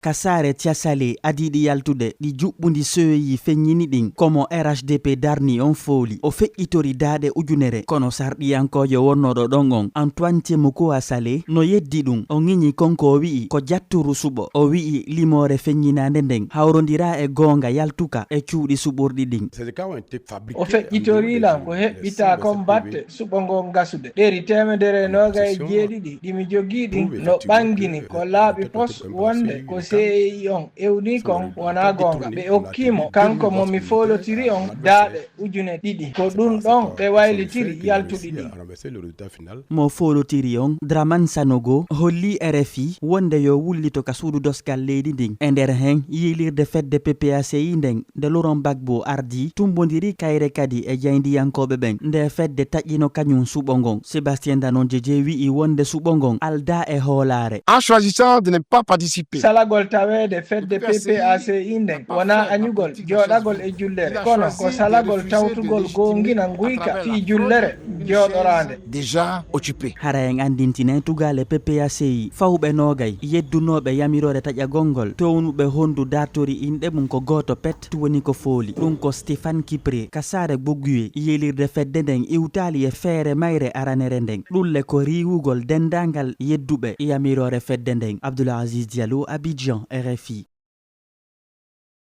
kasare tiasale adidi yaltude di jubbundi soyi fenyini din komo RHDP darni on foli o fe'itori dade ujunere kono sardiyankojo wonnodo dongon Antoine Tiemoukou Assalé no yeddi dum o ngini konko wi'i ko jatturu subo o wi'i limore fenyinande den hawrondira e gonga yaltuka e cuudi suburdi din o fe'itori lan ko hebbita kon batte subongo gasude deri temedere noga e jeedidi dimi jogidi no bangini ko laabi pos wonde ko sei on ewni kon wona gonga be okkimo kanko mo mi folotiri on daade ujune didi ko dun don be waylitiri yaltudi di mo folotiri on Draman Sanogo holli RFI wonde yo wullito ka suudu doskal leydi din e nder hen yilirde fedde PPACI nden de Laurent Gbagbo ardi tumbondiri kayre kadi e jayndiyankoɓe ɓen nde fedde taƴƴino kañum suɓongon Sébastien Danon Jeje wi'i wonde suɓongon alda e hoolare en choisissant de ne pas participer salagol tawede fedde PPACI nden wona añugol joɗagol e jullere kono ko salagol tawtugol gongina guyka fi jullere joɗorande déjà occupé hara en andintine tugale PPACI fawɓe nogay yeddunoɓe yamirore taƴagolngol townuɓe hondu datori inɗe mum ko goto pet woni ko fooli ɗum ko Stéphane Kipré kasare Boguye yelirde fedde nden iwtali e feere mayre aranere nden ɗulle ko riwugol dendangal yedduɓe yamirore fedde nden Abdoulaziz Diallo, Abidjan, RFI.